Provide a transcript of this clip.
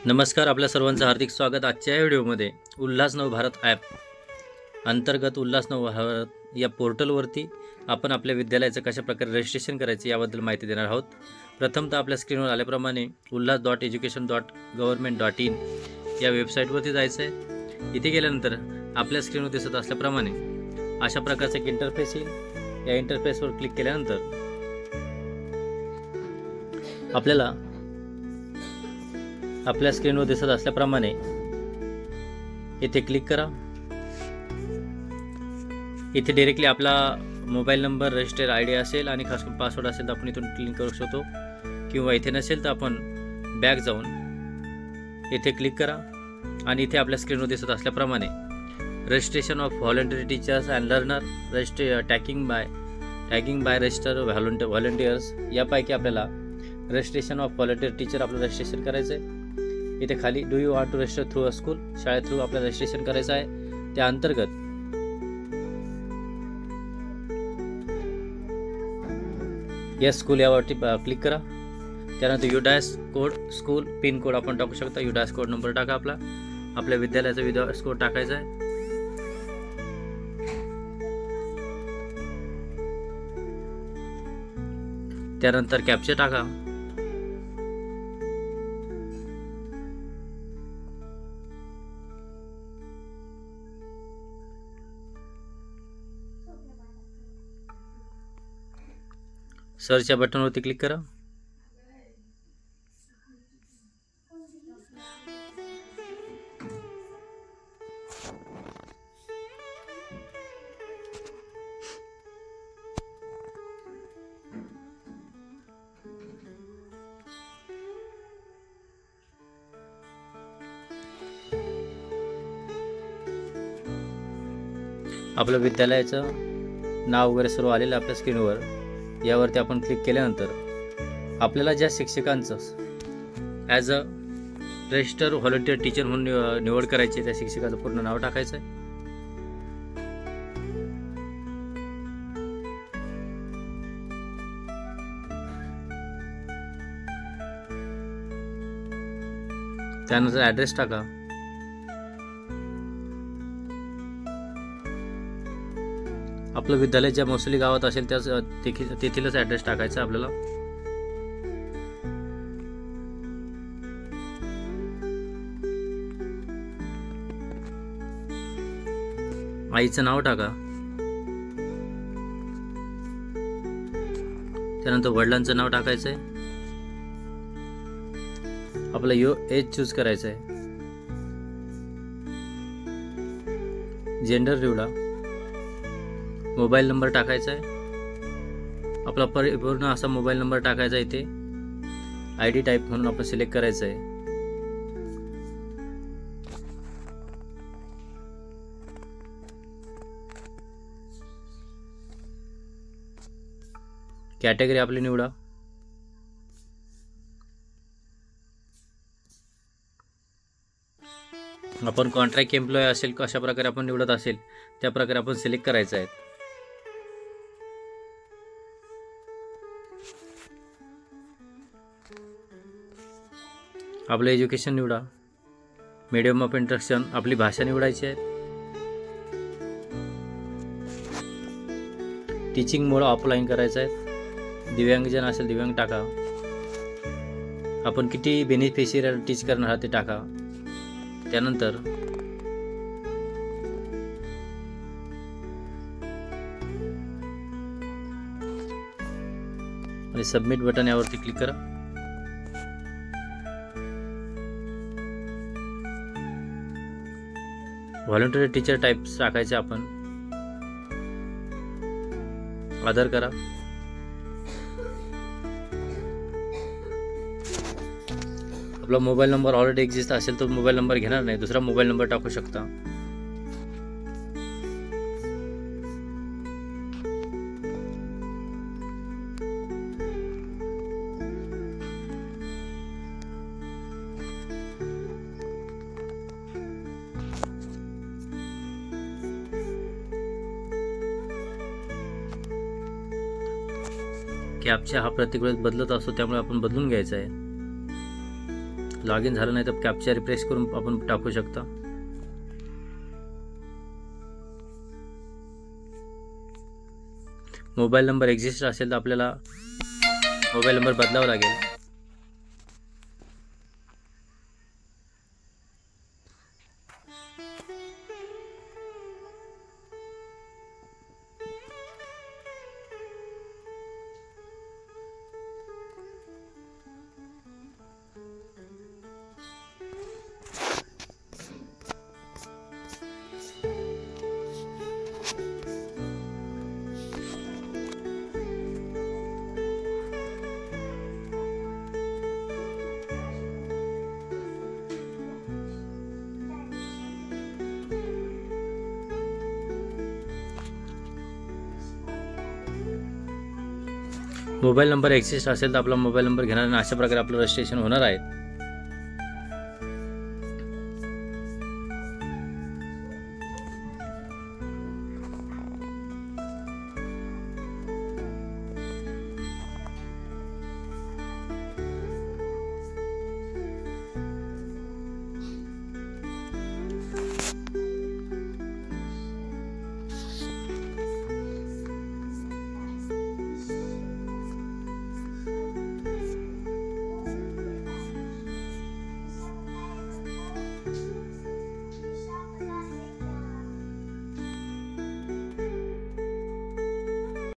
नमस्कार, आपल्या सर्वांचं हार्दिक स्वागत. आजच्या या व्हिडिओमध्ये उल्हास नव भारत ॲप अंतर्गत उल्हास नव भारत या पोर्टलवरती आपण आपल्या विद्यालयाचं कशा प्रकारे रजिस्ट्रेशन करायचं याबद्दल माहिती देणार आहोत. प्रथमतः आपल्या स्क्रीनवर आल्याप्रमाणे ulhas.education.government.in या वेबसाईटवरती जायचं आहे. इथे गेल्यानंतर आपल्या स्क्रीनवर दिसत असल्याप्रमाणे अशा प्रकारचं एक इंटरफेस येईल. या इंटरफेसवर क्लिक केल्यानंतर आपल्याला आपल्या स्क्रीनवर दिसत असल्याप्रमाणे इथे क्लिक करा. इथे डायरेक्टली आपला मोबाईल नंबर, रजिस्टर ID असेल आणि खास करून पासवर्ड असेल तर आपण इथून क्लिक करू शकतो, किंवा इथे नसेल तर आपण बॅक जाऊन इथे क्लिक करा आणि इथे आपल्या स्क्रीनवर दिसत असल्याप्रमाणे registration of voluntary teachers and learner, tagging by register volunteers यापैकी आपल्याला रजिस्ट्रेशन ऑफ व्हॉलंटियर टीचर आपलं रजिस्ट्रेशन करायचं आहे. इथे खाली do you want to register through a school, शाळेत थ्रू आपल्याला रजिस्ट्रेशन करायचं आहे. त्या अंतर्गत येस स्कूल यावरती क्लिक करा. त्यानंतर UDAS code, school pin code आपण टाकू शकता. UDAS कोड नंबर टाका. आपल्या विद्यालयाचा UDAS कोड टाकायचा आहे. त्यानंतर कॅप्चा टाका. सर्च या बटनवरती क्लिक करा. आपलं विद्यालयाचं नाव वगैरे सर्व आलेलं आपल्या स्क्रीनवर. यावरती आपण क्लिक केल्यानंतर आपल्याला ज्या शिक्षकांचं as a resistor volunteer teacher म्हणून निवड करायची आहे त्या शिक्षकाचं पूर्ण नाव टाकायचं आहे. त्यानंतर ॲड्रेस टाका. आपलं विद्यालय ज्या महसुली गावात असेल त्याच तेथीलच ॲड्रेस टाकायचा आपल्याला. आईचं नाव टाका. त्यानंतर वडिलांचं नाव टाकायचं आहे. आपलं एज चूज करायचं आहे. जेंडर निवडा. मोबाईल नंबर टाकायचा आहे. आपला परिपूर्ण असा मोबाईल नंबर टाकायचा आहे. इथे ID टाईप म्हणून आपण सिलेक्ट करायचं आहे. कॅटेगरी आपली निवडा. आपण कॉन्ट्रॅक्ट एम्प्लॉय असेल, कशा प्रकारे आपण निवडत असेल त्या प्रकारे आपण सिलेक्ट करायचं आहे. आपलं एज्युकेशन निवडा. मीडियम ऑफ इंस्ट्रक्शन आपली भाषा निवडायची आहे. टीचिंग मोड ऑफलाईन करायचं आहे. दिव्यांगजन असेल दिव्यांग टाका. आपण किती बेनिफिशियरी टीच करणार आहात ते टाका. त्यानंतर आणि सबमिट बटन यावरती क्लिक करा. व्हॉलंटरी टीचर टाइप्स टाकायचे आपण. आधार करा. आपला मोबाईल नंबर ऑलरेडी एक्झिस्ट असेल तर मोबाईल नंबर घेणार नाही, दुसरा मोबाईल नंबर टाकू शकता. कॅप्चा हा प्रत्येक वेळेस बदलत असतो, त्यामुळे आपण बदलून घ्यायचा आहे. लॉग इन झालं नाही तर कॅप्चा रिप्लेस करून आपण टाकू शकता. मोबाईल नंबर एक्झिस्ट असेल तर आपल्याला मोबाईल नंबर बदलावा लागेल. मोबाईल नंबर एक्झिस्ट असेल तर आपला मोबाईल नंबर घेणार आणि अशा प्रकारे आपलं रजिस्ट्रेशन होणार आहे.